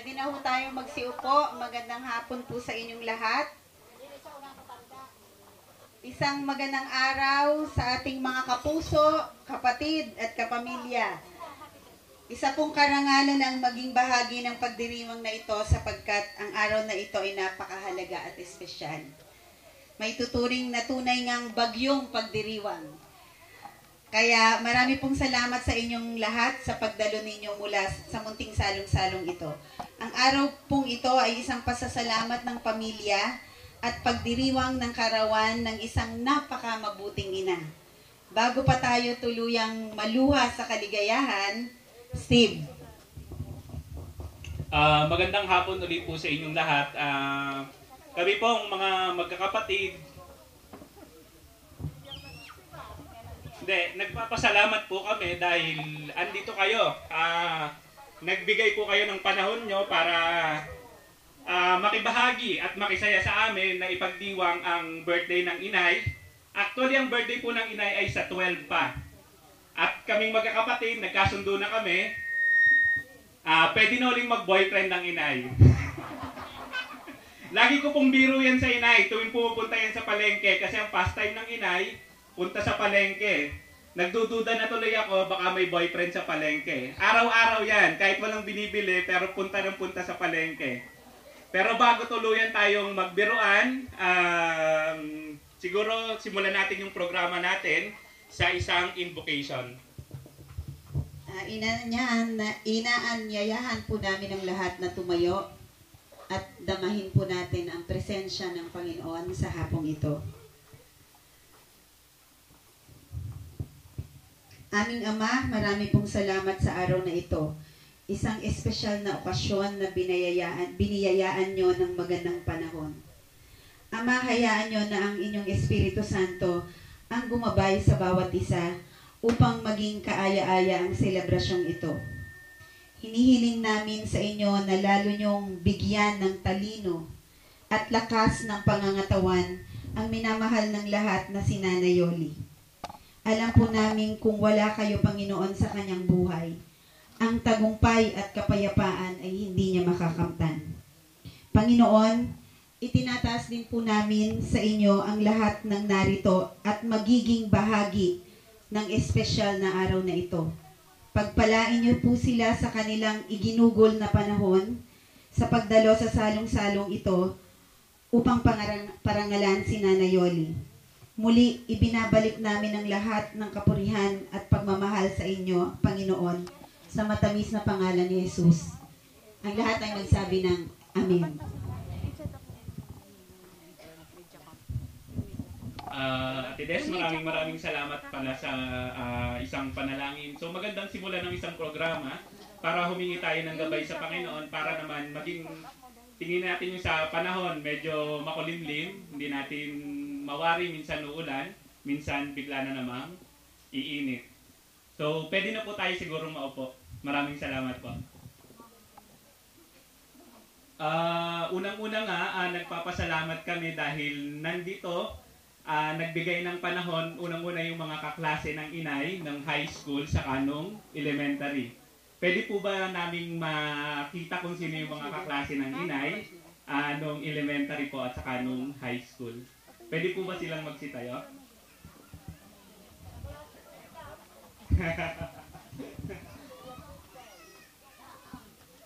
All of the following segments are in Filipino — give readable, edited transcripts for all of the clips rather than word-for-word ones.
Pwede na ho tayo magsiupo. Magandang hapon po sa inyong lahat. Isang magandang araw sa ating mga kapuso, kapatid at kapamilya. Isa pong karangalan ang maging bahagi ng pagdiriwang na ito sapagkat ang araw na ito ay napakahalaga at espesyal. May tuturing na tunay ngang bagyong pagdiriwang. Kaya marami pong salamat sa inyong lahat sa pagdalo ninyo mula sa munting salong-salong ito. Ang araw pong ito ay isang pasasalamat ng pamilya at pagdiriwang ng karawan ng isang napakamabuting ina. Bago pa tayo tuluyang maluha sa kaligayahan, Steve. Magandang hapon ulit po sa inyong lahat. Kami pong mga magkakapatid, nagpapasalamat po kami dahil andito kayo. Nagbigay po kayo ng panahon nyo para makibahagi at makisaya sa amin na ipagdiwang ang birthday ng inay. Actually, ang birthday po ng inay ay sa 12 pa. At kaming magkakapatid, nagkasundo na kami. Pwede na uling mag-boyfriend ng inay. Lagi ko pong biro yan sa inay tuwing pumupunta yan sa palengke kasi ang pastime ng inay, punta sa palengke. Nagdududa na tuloy ako, baka may boyfriend sa palengke. Araw-araw yan, kahit walang binibili, pero punta ng punta sa palengke. Pero bago tuluyan tayong magbiruan, siguro simulan natin yung programa natin sa isang invocation. Inaanyayahan po namin ang lahat na tumayo at damahin po natin ang presensya ng Panginoon sa hapong ito. Aming Ama, marami pong salamat sa araw na ito. Isang espesyal na okasyon na biniyayaan nyo ng magandang panahon. Ama, hayaan nyo na ang inyong Espiritu Santo ang gumabay sa bawat isa upang maging kaaya-aya ang selebrasyong ito. Hinihiling namin sa inyo na lalo nyong bigyan ng talino at lakas ng pangangatawan ang minamahal ng lahat na si Nanay Yoli. Alam po namin kung wala kayo, Panginoon, sa kanyang buhay, ang tagumpay at kapayapaan ay hindi niya makakamtan. Panginoon, itinataas din po namin sa inyo ang lahat ng narito at magiging bahagi ng espesyal na araw na ito. Pagpalain niyo po sila sa kanilang iginugol na panahon sa pagdalo sa salong-salong ito upang parangalan si Nanay Yoli. Muli, ibinabalik namin ang lahat ng kapurihan at pagmamahal sa inyo, Panginoon, sa matamis na pangalan ni Jesus. Ang lahat ay magsabi ng Amen. Ate Des, maraming salamat pala sa isang panalangin. So magandang simula ng isang programa para humingi tayo ng gabay sa Panginoon para naman maging tingin natin yung sa panahon, medyo makulimlim, hindi natin mawari, minsan uulan, minsan bigla na namang iinit. So, pwede na po tayo siguro maupo. Maraming salamat po. Unang-una nga, nagpapasalamat kami dahil nandito, nagbigay ng panahon, unang-una yung mga kaklase ng inay ng high school sa kanong elementary. Pwede po ba naming makita kung sino yung mga kaklase ng inay nung elementary po at saka nung high school? Pwede po ba silang magsitayo?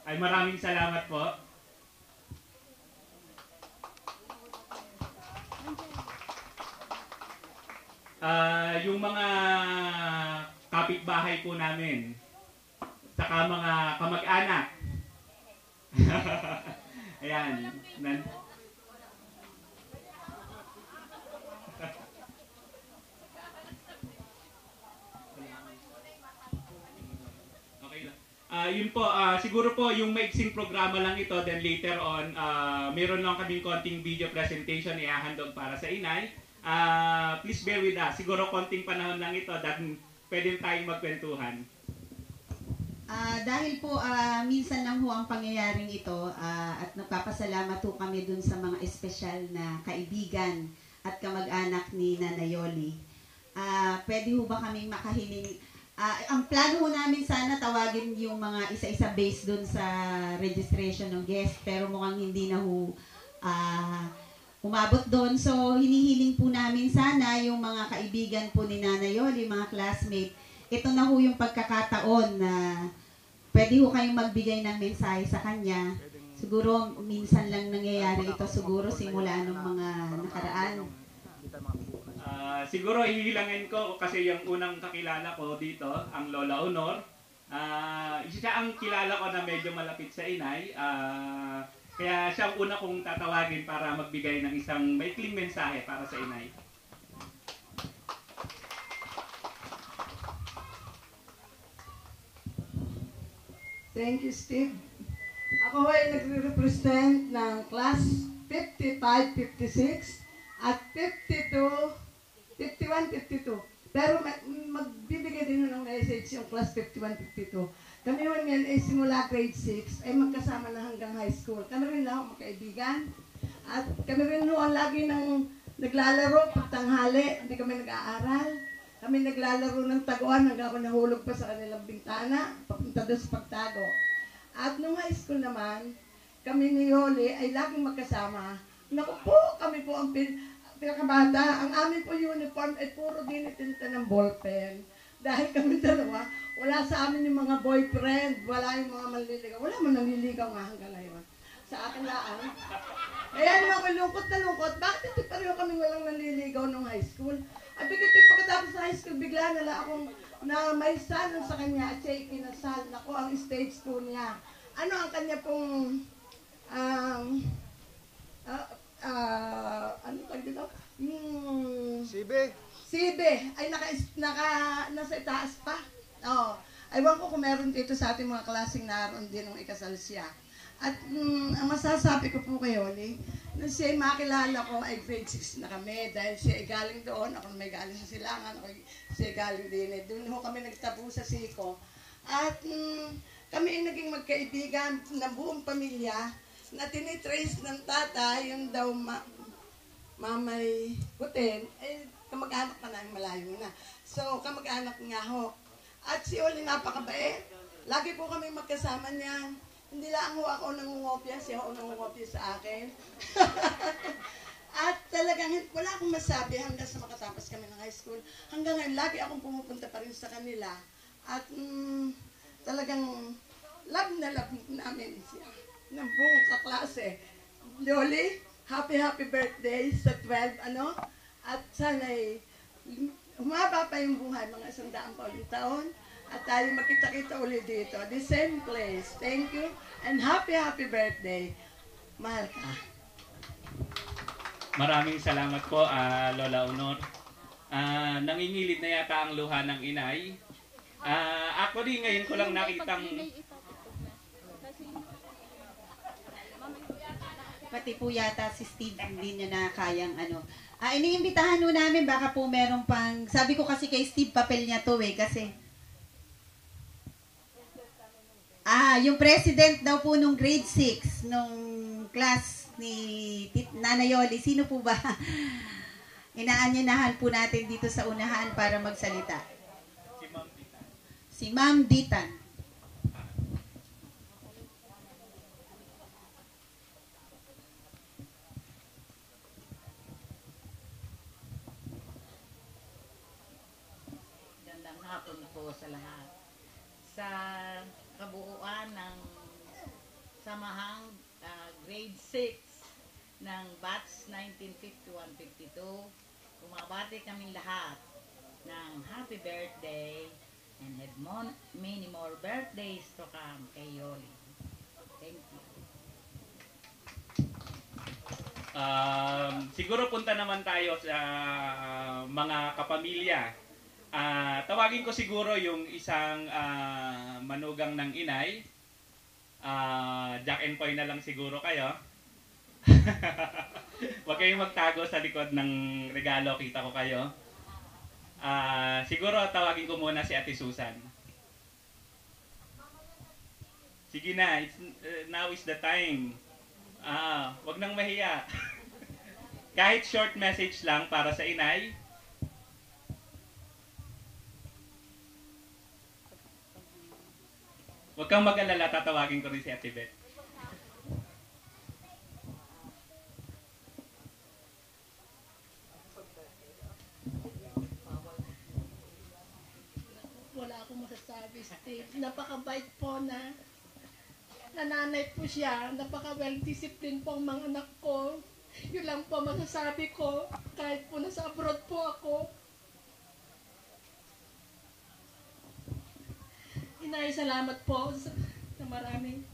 Ay, maraming salamat po. Yung mga kapitbahay po namin, saka mga kamag-anak. Ayan. Yun po, siguro po yung maiksing programa lang ito, then later on, meron lang kaming konting video presentation ihahandog para sa inay. Please bear with us. Siguro konting panahon lang ito, then pwede tayong magkwentuhan. Dahil po minsan lang ho ang pangyayaring ito at nagpapasalamat po kami dun sa mga espesyal na kaibigan at kamag-anak ni Nanay Yoli. Pwede ho ba kaming makahiling Ang plano ho namin sana tawagin yung mga isa-isa based dun sa registration ng guest, pero mukhang hindi na ho umabot doon. So, hinihiling po namin sana yung mga kaibigan po ni Nanay Yoli, mga classmate, ito na ho yung pagkakataon na pwede ho kayong magbigay ng mensahe sa kanya. Siguro, minsan lang nangyayari ito, siguro simula ng mga nakaraan. Siguro ihilangin ko kasi yung unang kakilala ko dito, ang Lola Honor. Siya ang kilala ko na medyo malapit sa inay. Kaya siya ang una kong tatawagin para magbigay ng isang maikling mensahe para sa inay. Thank you, Steve. Ako ay nagre-represent ng class 55, 56 at 52, 51, 52. Pero magbibigay din ng message yung class 51, 52. Kami naman yan ay simula grade 6 ay magkasama na hanggang high school. Kami rin lang magkaibigan. At kami rin noon lagi nang naglalaro pag tanghali. Hindi kami nag-aaral. Kami naglalaro ng taguan hanggang ako nahulog pa sa kanilang bintana papunta doon sa pagtago. At nung high school naman, kami ni Yoli ay laging magkasama. Naku po, kami po ang pinakabata. Ang amin po uniform ay puro dinitinta ng ballpen. Dahil kami dalawa, wala sa amin yung mga boyfriend, wala yung mga manliligaw. Wala man nanliligaw nga hanggang ngayon. Sa akin lang. Kaya naman lungkot na lungkot, bakit ito pareho kami walang nanliligaw nung high school? At bigit pagkatapos sa high school, bigla na lang akong na may salon sa kanya at siya ikinasal. Ako ang stage 2 niya. Ano ang kanya pong ano tawag dito? Sibe. Ay, nasa itaas pa. Oh. Aywan ko kung meron dito sa ating mga klaseng naroon din nung ikasal siya. At ang masasabi ko po kay Yoli, na siya makilala ko ay grade 6 na kami dahil siya ay galing doon, ako may galing sa Silangan, siya ay galing din. Doon ho kami nagtabu sa Siko. At kami ay naging magkaibigan ng buong pamilya na tinitrace ng tatay, yung daw mamay Guten, ay kamag-anak pa na, malayo na. So, kamag-anak nga ho. At si Oli napakabait. Lagi po kami magkasama niyan. Hindi lang ho ako nangungopya, siya ako nangungopya sa akin. At talagang wala akong masabi hanggang sa makatapos kami ng high school. Hanggang ngayon, lagi akong pumupunta pa rin sa kanila. At talagang love na love namin siya. Ng buong kaklase. Loli, happy birthday sa 12, ano? At sana'y humaba pa yung buhay, mga 100 pa ulit taon. At tayo magkita-kita ulit dito. The same place. Thank you. And happy birthday. Mahal ka. Maraming salamat po, Lola Honor. Nangingilid na yata ang luha ng inay. Actually, ngayon ko lang nakitang... Pati po yata si Steve hindi niya na kayang ano. Iniimbitahan ho namin, baka po meron pang... Sabi ko kasi kay Steve, papel niya to kasi... yung president daw po nung grade 6, nung class ni Nanay Yoli, sino po ba? Inaanyanahan po natin dito sa unahan para magsalita. Si Ma'am Ditan. Gandang hapon po sa lahat. Sa kabuuan ng samahang grade 6 ng batch 1951-52, kumabati kaming lahat ng happy birthday and have many more birthdays to come kay Yoli. Thank you. Siguro punta naman tayo sa mga kapamilya. Tawagin ko siguro yung isang manugang ng inay. Jack and Poy na lang siguro kayo. Huwag kayong magtago sa likod ng regalo, kita ko kayo. Siguro tawagin ko muna si Ate Susan. Sige na, now is the time. Huwag nang mahiya. Kahit short message lang para sa inay. Huwag kang mag-alala, tatawagin ko rin si Ate Beth. Wala akong masasabi, Steve. Napakabait po na nananay po siya. Napaka-well-disciplined po ang mga anak ko. Yun lang po masasabi ko. Kahit po nasa abroad po ako. Inay, salamat po sa maraming.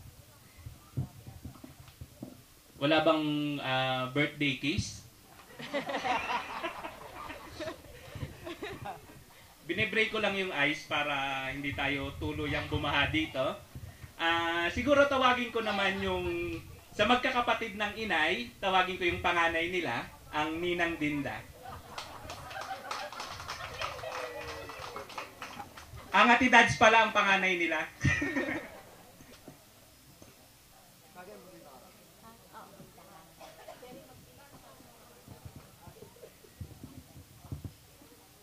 Wala bang birthday kiss? Binibreak ko lang yung ice para hindi tayo tuluyang bumaha dito. Siguro tawagin ko naman yung sa magkakapatid ng inay, tawagin ko yung panganay nila, ang Ninang Dinda. Ang Ate Dads pala ang panganay nila.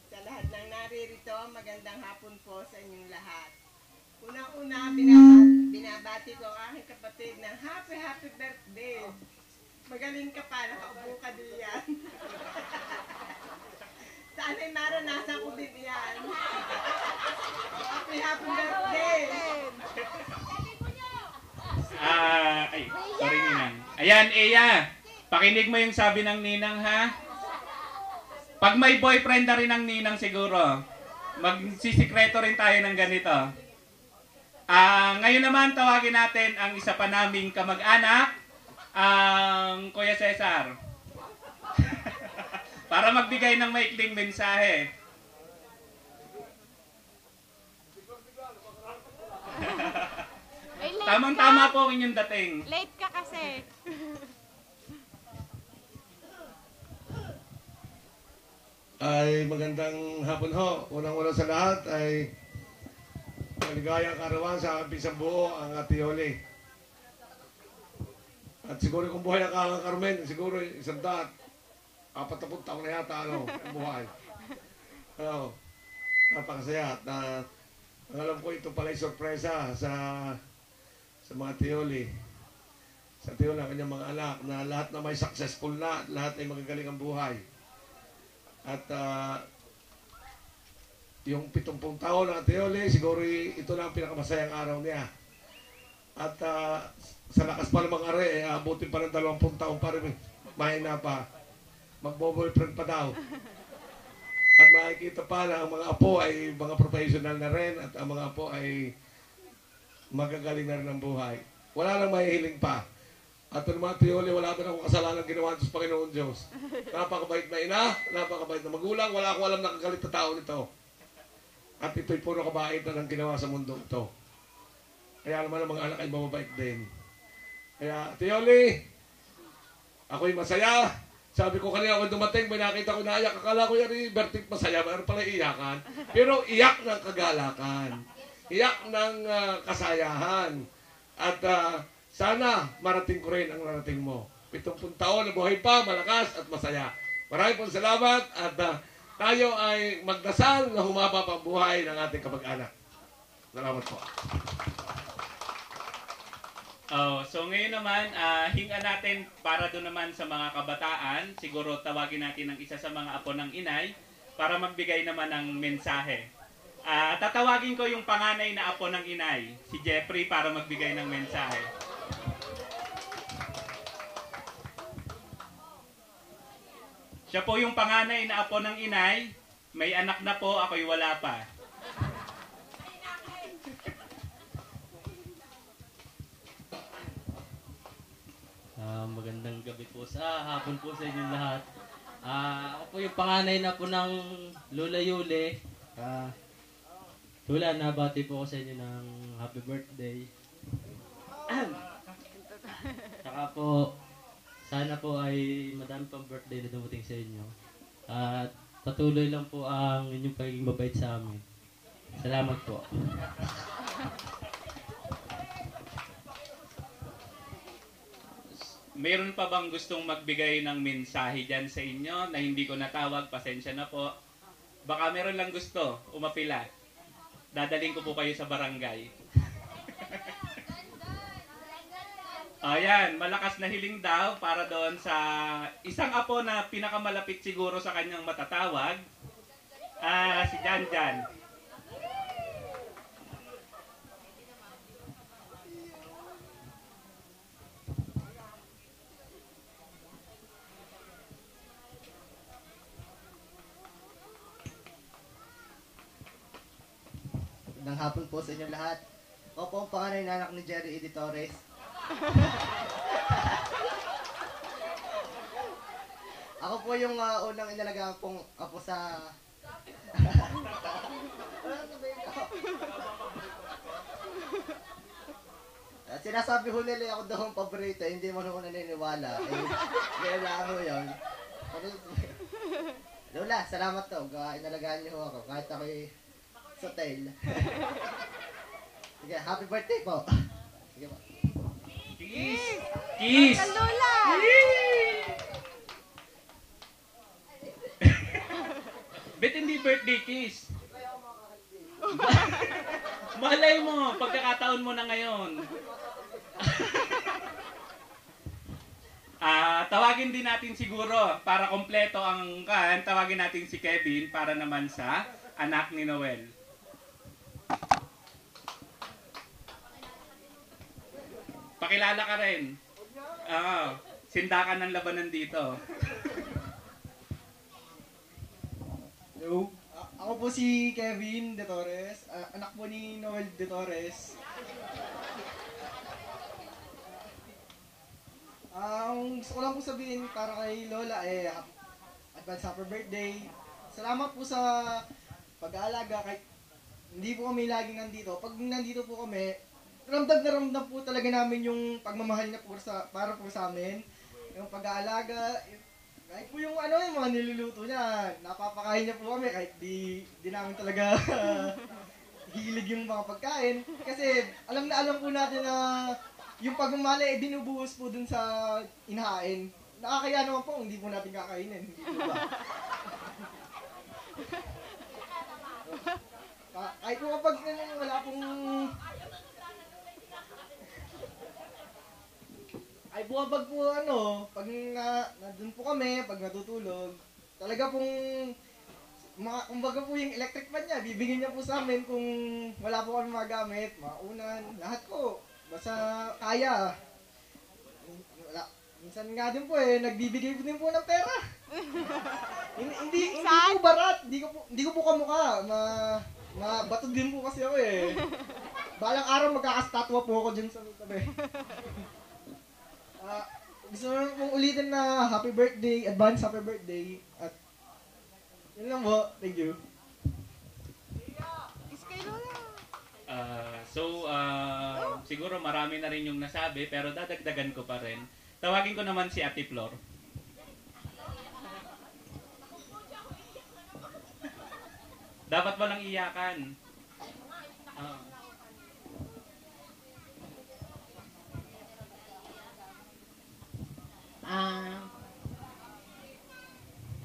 Sa lahat ng naririto, magandang hapon po sa inyong lahat. Una-una, binabati ko ang aking kapatid ng happy birthday. Magaling ka pa, nakaupo ka diyan. Sana'y maranasan ko din yan. Happy birthday! Ay, sorry Ninang. Ayan, Eya. Pakinig mo yung sabi ng Ninang, ha? Pag may boyfriend na rin ang Ninang siguro, magsisikreto rin tayo ng ganito. Ngayon naman, tawagin natin ang isa pa naming kamag-anak, ang Kuya Cesar. Para magbigay ng maikling mensahe. Tamang-tama po ang inyong dating. Late ka kasi. Ay magandang hapon ho. Unang-una sa lahat ay maligayang karawan sa aking pisang buo, ang Ate Yoli. At siguro kung buhay na ka, Carmen, siguro 140 taon na yata, ang buhay. Napakasaya. At alam ko ito pala ay sorpresa sa mga Ate Yoli. Sa Ate Yoli, ang kanyang mga anak, na lahat na may successful na, lahat ay magagaling ang buhay. At yung 70 taon ng Ate Yoli, siguro ito na ang pinakamasayang araw niya. At sa lakas pa namang are, abutin pa ng 20 taon pa rin, mahina pa. Magbo-boyfriend pa daw. At makikita pa na ang mga apo ay mga professional na rin at ang mga apo ay magagaling na rin ang buhay. Wala nang mahihiling pa. At ang mga Tiyoli, wala ba akong kasalanan ginawa sa Panginoon Diyos. Napakabait na ina, napakabait na magulang, wala akong alam na kagalit na tao nito. At ito'y puro kabaitan ang ginawa sa mundo ito. Kaya naman ang mga anak ay mababait din. Kaya, Tiyoli, ako'y masaya. Sabi ko kanina ako dumating, may nakita ko na iyak. Akala ko yan, Bertit, masaya. Mayroon pala iyakan. Pero iyak ng kagalakan. Iyak ng kasayahan. At sana marating ko rin ang narating mo. 70 taon na buhay pa, malakas at masaya. Maraming pong salamat at tayo ay magdasal na humaba pa ang buhay ng ating kamag-anak. Salamat po. So ngayon naman, hinga natin para doon naman sa mga kabataan. Siguro tawagin natin ang isa sa mga apo ng inay para magbigay naman ng mensahe. Tatawagin ko yung panganay na apo ng inay, si Jeffrey, para magbigay ng mensahe. Siya po yung panganay na apo ng inay. May anak na po, ako'y wala pa. Magandang gabi po hapon po sa inyong lahat. Ako po yung panganay na po ng Lola Yule. Lola, nabati po ako sa inyo ng happy birthday. Saka po, sana po ay madami pang birthday na dumating sa inyo. At patuloy lang po ang inyong pagiging mabait sa amin. Salamat po. Mayroon pa bang gustong magbigay ng mensahe dyan sa inyo na hindi ko natawag? Pasensya na po. Baka meron lang gusto, umapila. Dadaling ko po kayo sa barangay. Ayan, malakas na hiling daw para doon sa isang apo na pinakamalapit siguro sa kanyang matatawag. Si Jan Jan. Magandang hapon po sa inyo lahat. Ako po ang panganay na anak ni Jerry E. Torres. Ako po yung unang inalagaan pong apo sa... At sinasabi ho nila ako daw ang paborito, hindi mo naman naniniwala. Kaya lang ho yun. Lola, salamat to. Inalagaan niyo ho ako kahit ako'y sa tail. Sige, happy birthday po. Sige po. Kiss! Kiss! Lola! Bet hindi birthday kiss. Malay mo, pagkakataon mo na ngayon. Tawagin din natin siguro para kompleto ang kan, tawagin natin si Kevin para naman sa anak ni Noel. Pakilala ka rin. Sindakan ng labanan dito. Hello. Ako po si Kevin De Torres, anak po ni Noel De Torres. Ang gusto ko lang po sabihin para kay Lola advance happy birthday. Salamat po sa pag-aalaga kahit hindi po kami laging nandito. Pag nandito po kami, ramdam na ramdam po talaga namin yung pagmamahal niya po para po sa amin. Yung pag-aalaga, kahit po yung yung mga niluluto niya, napapakain niya po kami kahit di namin talaga hilig yung mga pagkain. Kasi alam po natin na yung pagmamahal ay binubuhos po dun sa inahain. Nakakaya naman po, hindi po natin kakainin. Hindi po ba? Kahit po kapag wala pong... Ay buwabag po pag nandun po kami, pag natutulog, talaga pong, kumbaga po yung electric fan niya, bibigyan niya po sa amin kung wala po kami magamit, maunan, lahat po, basta kaya. Minsan nga din po nagbibigay po din po ng pera. Hindi po barat, hindi ko po kamukha, bato din po kasi ako Balang araw magkakastatwa po ako dyan sa tabi. Gusto mong ulitin na happy birthday, advance happy birthday, at yun lang po, thank you. Siguro marami na rin yung nasabi, pero dadagdagan ko pa rin. Tawagin ko naman si Ate Flor. Dapat walang iyakan.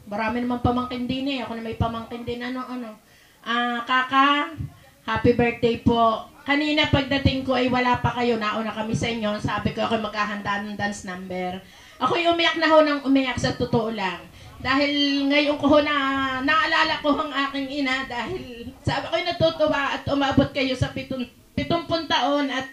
Marami naman pamangkin din Ako na may pamangkin din. Kaka, happy birthday po. Kanina pagdating ko ay wala pa kayo. Nauna kami sa inyo. Sabi ko ako maghahanda ng dance number. Ako'y umiyak na ho ng umiyak sa totoo lang. Dahil ngayon ko ho naalala ko ang aking ina. Dahil sabi ko'y natutuwa at umabot kayo sa 70 taon at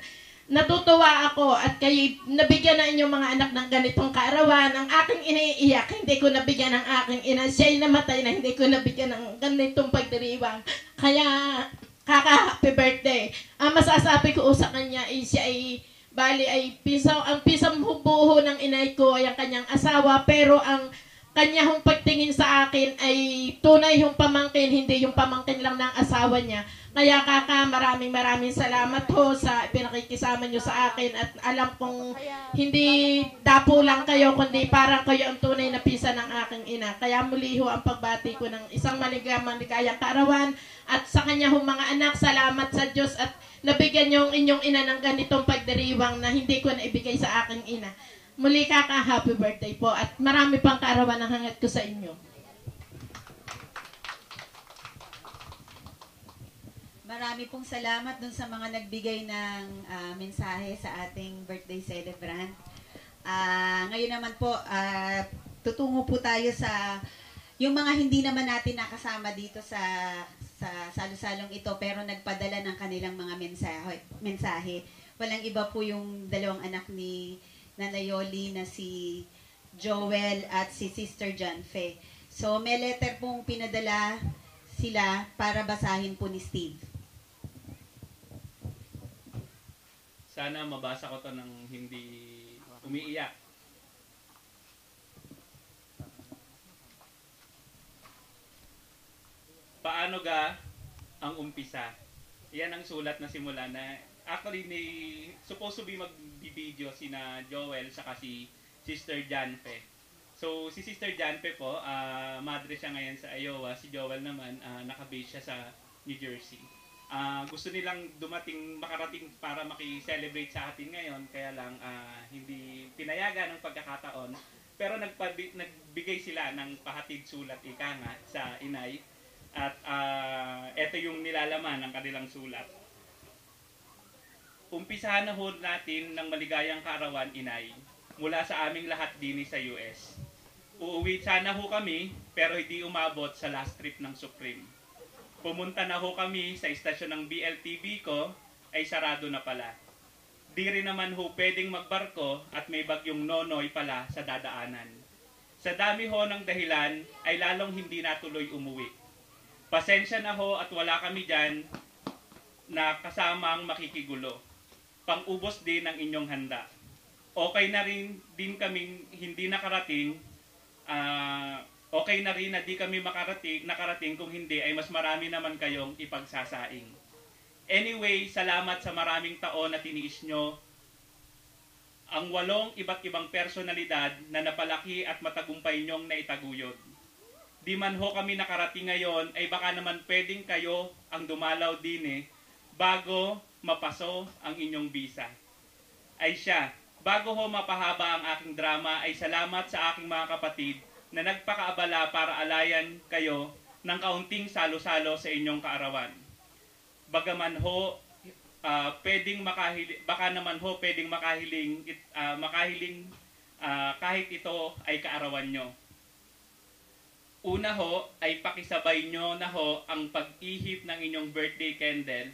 natutuwa ako at kayo nabigyan na inyong mga anak ng ganitong kaarawan. Ang aking iniiyak, hindi ko nabigyan ng aking ina. Siya'y namatay na hindi ko nabigyan ng ganitong pagdiriwang. Kaya, kaka, happy birthday. Ang masasabi ko sa kanya ay siya ay, bali ay ang pisang buho ng inay ko ay ang kanyang asawa. Pero ang kanya hong pagtingin sa akin ay tunay yung pamangkin, hindi yung pamangkin lang ng asawa niya. Kaya kaka, maraming salamat ho sa pinakikisama nyo sa akin at alam kong hindi dapo lang kayo kundi parang kayo ang tunay na pisa ng aking ina. Kaya muli ho ang pagbati ko ng isang maligayang kaarawan at sa kanya ho mga anak, salamat sa Diyos at nabigyan nyo ang inyong ina ng ganitong pagdiriwang na hindi ko na ibigay sa aking ina. Muli kaka, happy birthday po at marami pang kaarawan ang hangat ko sa inyo. Marami pong salamat dun sa mga nagbigay ng mensahe sa ating birthday celebrant. Ngayon naman po, tutungo po tayo sa yung mga hindi naman natin nakasama dito sa salo-salong ito pero nagpadala ng kanilang mga mensahe. Walang iba po yung dalawang anak ni Nanay Yoli na si Joel at si Sister Janfe. So may letter pong pinadala sila para basahin po ni Steve. Sana mabasa ko to ng hindi umiiyak. Paano ga ang umpisa? Yan ang sulat na simula na actually supposed to be mag-video sina Joel saka si Sister Janfe. So si Sister Janfe po, madre siya ngayon sa Iowa. Si Joel naman naka-base siya sa New Jersey. Gusto nilang makarating para maki-celebrate sa atin ngayon, kaya lang hindi pinayagan ng pagkakataon. Pero nagbigay sila ng pahatid sulat ika nga sa inay. At ito yung nilalaman ng kanilang sulat. Umpisahan na ho natin ng maligayang kaarawan, inay, mula sa aming lahat din sa US. Uuwi sana ho kami, pero hindi umabot sa last trip ng Supreme. Pumunta na ho kami sa istasyon ng BLTV ko, ay sarado na pala. Di rin naman ho pwedeng magbarko at may bagyong Nonoy pala sa dadaanan. Sa dami ho ng dahilan ay lalong hindi natuloy umuwi. Pasensya na ho at wala kami dyan na kasamang makikigulo. Pang-ubos din ang inyong handa. Okay na rin din kaming hindi nakarating. Okay na rin na di kami nakarating kung hindi ay mas marami naman kayong ipagsasaing. Anyway, salamat sa maraming taon na tiniis nyo ang 8 iba't ibang personalidad na napalaki at matagumpay nyong naitaguyod. Di man ho kami nakarating ngayon ay baka naman pwedeng kayo ang dumalaw din bago mapaso ang inyong visa. Ay siya, bago ho mapahaba ang aking drama ay salamat sa aking mga kapatid na nagpakaabala para alayan kayo ng kaunting salo-salo sa inyong kaarawan. Bagaman ho, baka naman ho pwedeng makahiling kahit ito ay kaarawan nyo. Una ho ay pakisabay nyo na ho ang pag-ihip ng inyong birthday candle,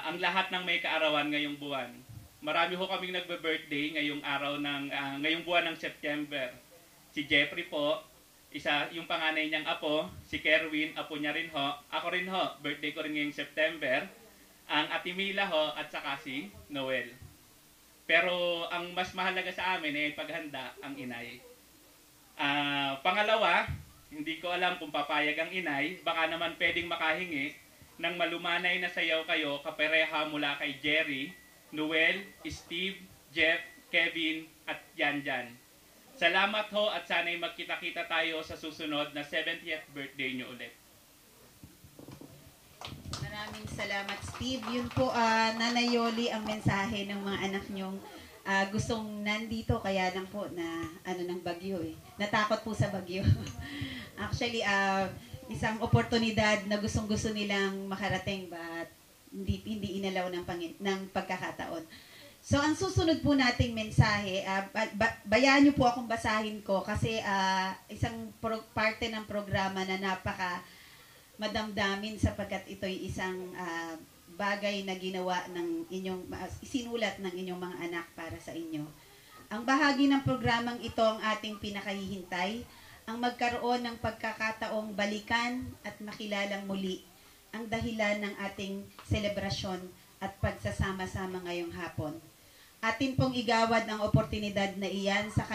ang lahat ng may kaarawan ngayong buwan. Marami ho kaming nagbe-birthday ngayong buwan ng September. Si Jeffrey po, yung panganay niyang apo, si Kerwin, apo niya rin ho. Ako rin ho, birthday ko rin ngayong September. Ang Ate Mila ho, at saka si Noel. Pero ang mas mahalaga sa amin ay paghanda ang inay. Pangalawa, hindi ko alam kung papayag ang inay, baka naman pwedeng makahingi ng malumanay na sayaw kayo kapareha mula kay Jerry, Noel, Steve, Jeff, Kevin, at Janjan. Salamat ho at sana'y magkita-kita tayo sa susunod na 70th birthday nyo ulit. Maraming salamat, Steve. Yun po, Nanay Yoli, ang mensahe ng mga anak nyong gustong nandito, kaya lang po na ng bagyo Natakot po sa bagyo. Actually, isang oportunidad na gustong-gusto nilang makarating but hindi inalaw ng pagkakataon. So, ang susunod po nating mensahe, bayaan niyo po akong basahin ko kasi isang parte ng programa na napaka madamdamin sapagkat ito'y isang bagay na ginawa ng isinulat ng inyong mga anak para sa inyo. Ang bahagi ng programang ito ang ating pinakahihintay, ang magkaroon ng pagkakataong balikan at makilalang muli ang dahilan ng ating selebrasyon at pagsasama-sama ngayong hapon. Atin pong igawad ang oportunidad na iyan sa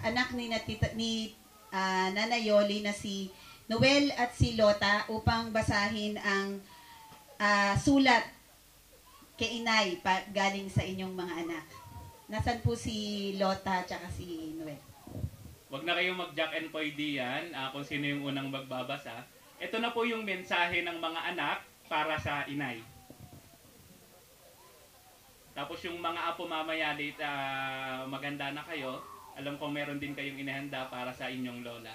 anak ni Nanay Yoli na si Noel at si Lota upang basahin ang sulat kay inay galing sa inyong mga anak. Nasaan po si Lota at si Noel? Huwag na kayong mag-jack and poy diyan kung sino yung unang magbabasa. Ito na po yung mensahe ng mga anak para sa inay. Tapos yung mga apo mamaya dito, maganda na kayo. Alam ko meron din kayong inihanda para sa inyong lola.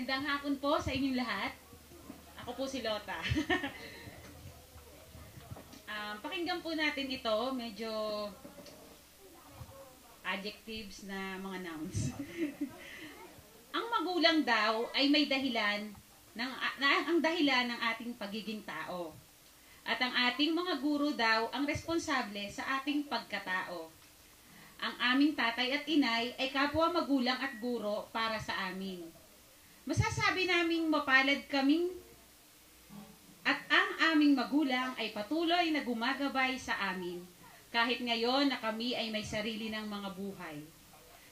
Magandang hapon po sa inyong lahat. Ako po si Lota. Pakinggan po natin ito, medyo adjectives na mga nouns. Ang magulang daw ay may dahilan ang dahilan ng ating pagiging tao. At ang ating mga guro daw ang responsable sa ating pagkatao. Ang aming tatay at inay ay kapwa magulang at guro para sa amin. Masasabi naming mapalad kaming at ang aming magulang ay patuloy na gumagabay sa amin kahit ngayon na kami ay may sarili ng mga buhay.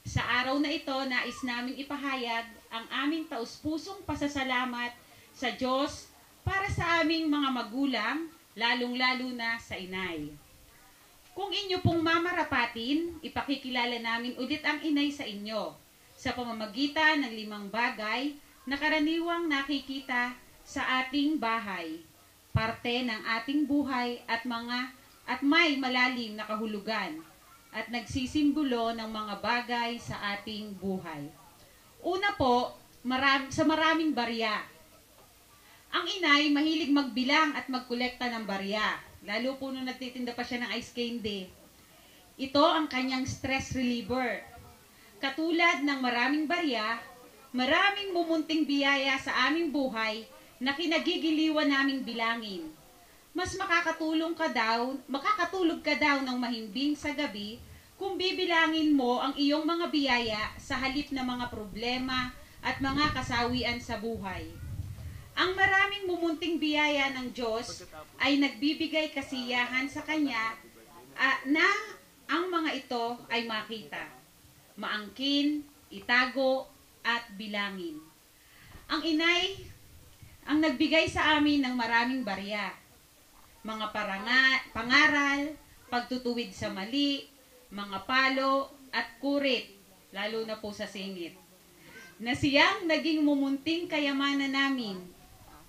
Sa araw na ito, nais naming ipahayag ang aming taus-pusong pasasalamat sa Diyos para sa aming mga magulang, lalong-lalo na sa inay. Kung inyo pong mamarapatin, ipakikilala namin ulit ang inay sa inyo sa pamamagitan ng 5 bagay na karaniwang nakikita sa ating bahay, parte ng ating buhay at may malalim na kahulugan at nagsisimbolo ng mga bagay sa ating buhay. Una po, sa maraming barya. Ang inay mahilig magbilang at magkolekta ng barya, lalo po nung nagtitinda pa siya ng ice candy. Ito ang kanyang stress reliever. Katulad ng maraming barya, maraming mumunting biyaya sa aming buhay na kinagigiliwan naming bilangin. Mas makakatulog ka daw ng mahimbing sa gabi kung bibilangin mo ang iyong mga biyaya sa halip na mga problema at mga kasawian sa buhay. Ang maraming mumunting biyaya ng Diyos ay nagbibigay kasiyahan sa Kanya na ang mga ito ay makita, maangkin, itago, at bilangin. Ang inay ang nagbigay sa amin ng maraming barya, mga pangaral, pagtutuwid sa mali, mga palo, at kurit, lalo na po sa singit, na siyang naging mumunting kayamanan namin,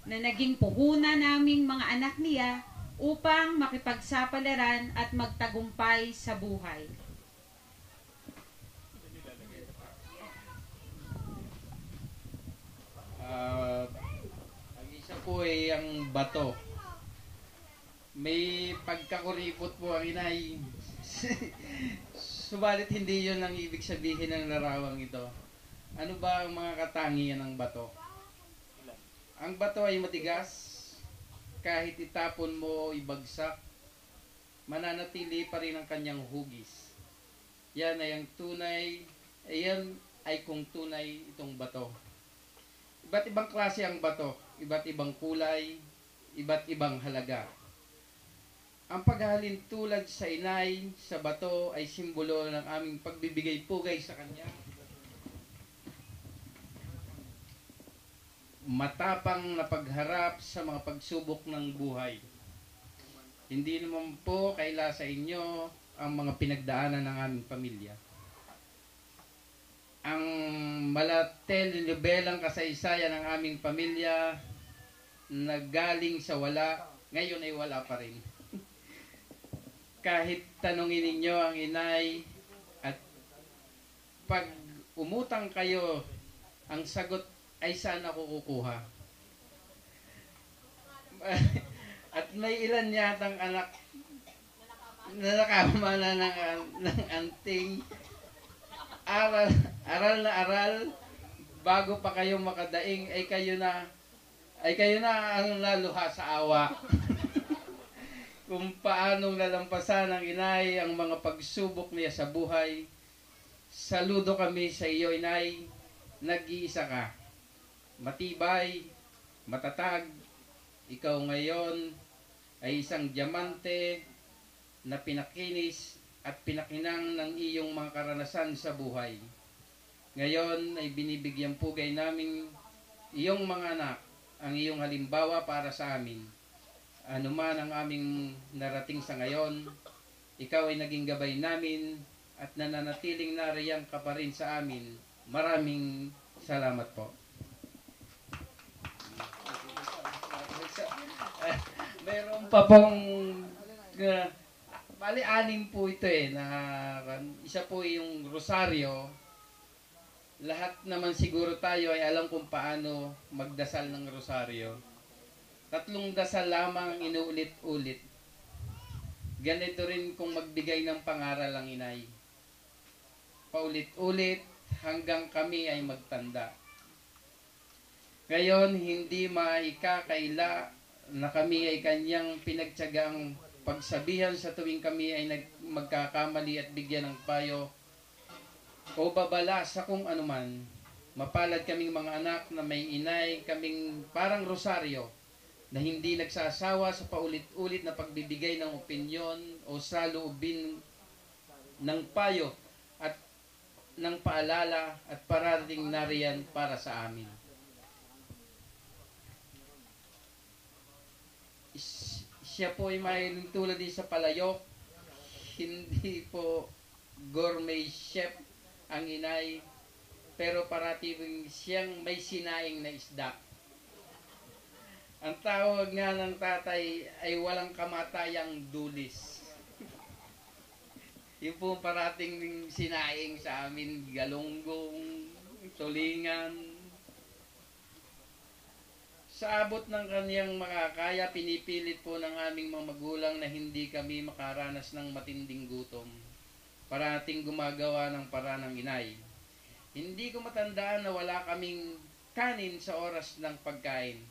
na naging puhunan naming mga anak niya upang makipagsapalaran at magtagumpay sa buhay. Ang isa po ay ang bato. May pagkakuripot po ang inay. Subalit hindi yun ang ibig sabihin ng larawang ito. Ano ba ang mga katangian ng bato? Ang bato ay matigas. Kahit itapon mo o ibagsak, mananatili pa rin ang kanyang hugis. Yan ay ang tunay, ayan ay kung tunay itong bato. Iba't ibang klase ang bato, iba't ibang kulay, iba't ibang halaga. Ang paghahalin tulad sa inay, sa bato ay simbolo ng aming pagbibigay pugay sa kanya. Matapang na pagharap sa mga pagsubok ng buhay. Hindi naman po kaila sa inyo ang mga pinagdaanan ng aming pamilya. Ang malatel-nibelang kasaysayan ng aming pamilya na galing sa wala, ngayon ay wala pa rin. Kahit tanungin ninyo ang inay at pag umutang kayo, ang sagot ay saan ako kukuha. At may ilan yatang anak na nakamana ng anting aral na aral bago pa kayo makadaing ay kayo na ang naluha sa awa. Kung paanong nalampasan ng inay ang mga pagsubok niya sa buhay. Saludo kami sa iyo, inay. Nag-iisa ka. Matibay, matatag. Ikaw ngayon ay isang diamante na pinakinis at pinakinang ng iyong mga karanasan sa buhay. Ngayon ay binibigyan pugay namin iyong mga anak ang iyong halimbawa para sa amin. Ano man ang aming narating sa ngayon, ikaw ay naging gabay namin at nananatiling nariyang ka pa rin sa amin. Maraming salamat po. Meron pa pong bali-anim po ito na isa po yung rosaryo lahat naman siguro tayo ay alam kung paano magdasal ng rosaryo. 3 dasal lamang inuulit-ulit. Ganito rin kung magbigay ng pangaral ang inay. Paulit-ulit hanggang kami ay magtanda. Ngayon, hindi maikakaila na kami ay kanyang pinagtiyagang pagsabihan sa tuwing kami ay magkakamali at bigyan ng payo o babala sa kung anuman. Mapalad kaming mga anak na may inay kaming parang rosaryo na hindi nagsasawa sa paulit-ulit na pagbibigay ng opinyon o saloobin ng payo at ng paalala at parating nariyan para sa amin. Siya po ay may tulad din sa palayok, hindi po gourmet chef ang inay, pero parating siyang may sinaing na isda. Ang tawag nga ng tatay ay walang kamatayang dulis. Yung po parating sinaing sa amin, galunggong, tulingan. Sa abot ng kaniyang makakaya, pinipilit po ng aming mga magulang na hindi kami makaranas ng matinding gutom. Parating gumagawa ng paraan ng inay. Hindi ko matandaan na wala kaming kanin sa oras ng pagkain.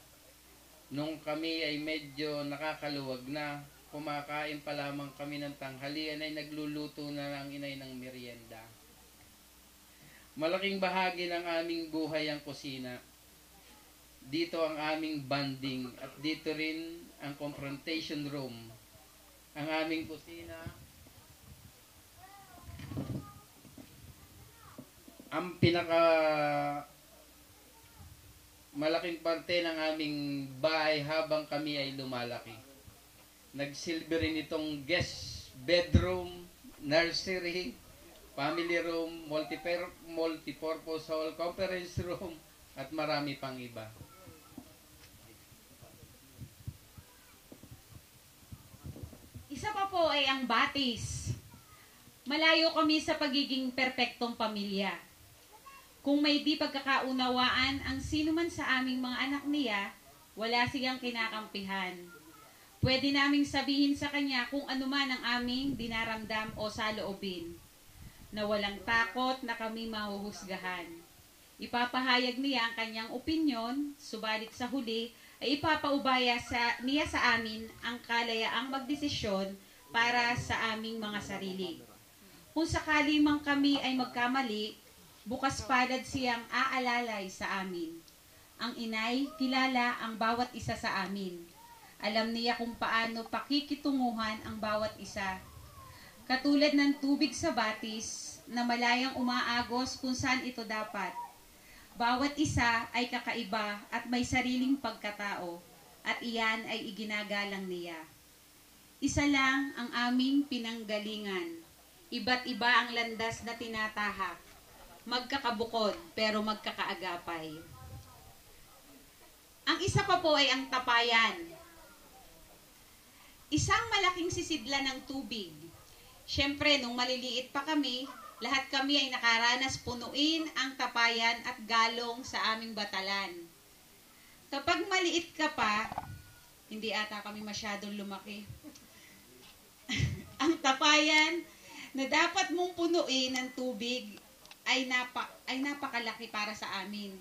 Nung kami ay medyo nakakaluwag na, kumakain pa lamang kami ng tanghalian ay nagluluto na ang inay ng merienda. Malaking bahagi ng aming buhay ang kusina. Dito ang aming bonding at dito rin ang confrontation room. Ang aming kusina, ang pinaka malaking parte ng aming bahay habang kami ay lumalaki. Nagsilbi rin itong guest bedroom, nursery, family room, multipurpose hall, conference room, at marami pang iba. Isa pa po ay ang batis. Malayo kami sa pagiging perpektong pamilya. Kung may di pagkakaunawaan ang sino man sa aming mga anak niya, wala siyang kinakampihan. Pwede naming sabihin sa kanya kung ano man ang aming dinaramdam o saloobin, na walang takot na kami mahuhusgahan. Ipapahayag niya ang kanyang opinyon, subalit sa huli ay ipapaubaya niya sa amin ang kalayaang magdesisyon para sa aming mga sarili. Kung sakali mang kami ay magkamali, bukas palad siyang aalalay sa amin. Ang inay, kilala ang bawat isa sa amin. Alam niya kung paano pakikitunguhan ang bawat isa. Katulad ng tubig sa batis na malayang umaagos kung saan ito dapat. Bawat isa ay kakaiba at may sariling pagkatao at iyan ay iginagalang niya. Isa lang ang aming pinanggalingan. Iba't iba ang landas na tinatahak. Magkakabukod pero magkakaagapay. Ang isa pa po ay ang tapayan. Isang malaking sisidla ng tubig. Siyempre, nung maliliit pa kami, lahat kami ay nakaranas punuin ang tapayan at galong sa aming batalan. Kapag maliit ka pa, hindi ata kami masyadong lumaki. Ang tapayan na dapat mong punuin ng tubig ay napakalaki para sa amin.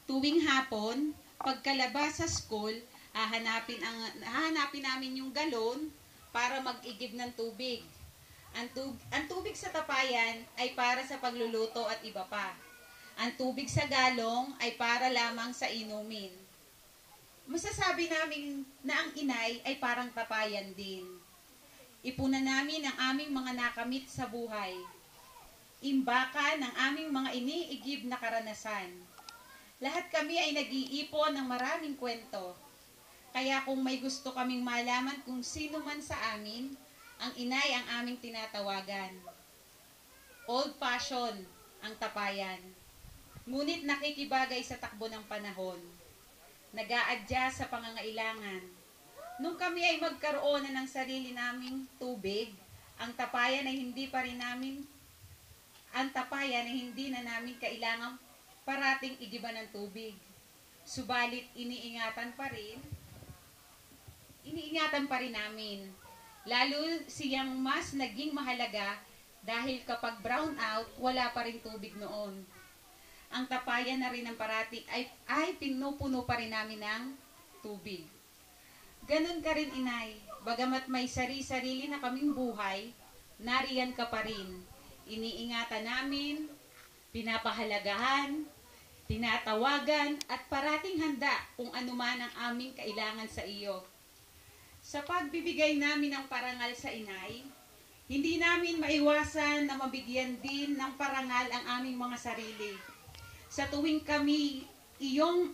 Tuwing hapon, pagkalabas sa school, hahanapin namin yung galon para mag-igib ng tubig. Ang tubig sa tapayan ay para sa pagluluto at iba pa. Ang tubig sa galong ay para lamang sa inumin. Masasabi namin na ang inay ay parang tapayan din. Ipunan namin ang aming mga nakamit sa buhay. Imbakan ng aming mga iniigib na karanasan. Lahat kami ay nag-iipon ng maraming kwento. Kaya kung may gusto kaming malaman kung sino man sa amin, ang inay ang aming tinatawagan. Old fashion ang tapayan. Ngunit nakikibagay sa takbo ng panahon. Nag-aadya sa pangangailangan. Nung kami ay magkaroon na ng sarili naming tubig, ang tapayan ay hindi pa rin namin ang tapayan ay hindi na namin kailangang parating igiba ng tubig. Subalit iniingatan pa rin namin. Lalo siyang mas naging mahalaga dahil kapag brown out, wala pa rin tubig noon. Ang tapayan na rin ng parating ay pinupuno pa rin namin ng tubig. Ganon ka rin, Inay. Bagamat may sarili-sarili na kaming buhay, nariyan ka pa rin. Iniingatan namin, pinapahalagahan, tinatawagan, at parating handa kung anuman ang aming kailangan sa iyo. Sa pagbibigay namin ng parangal sa Inay, hindi namin maiwasan na mabigyan din ng parangal ang aming mga sarili. Sa tuwing kami iyong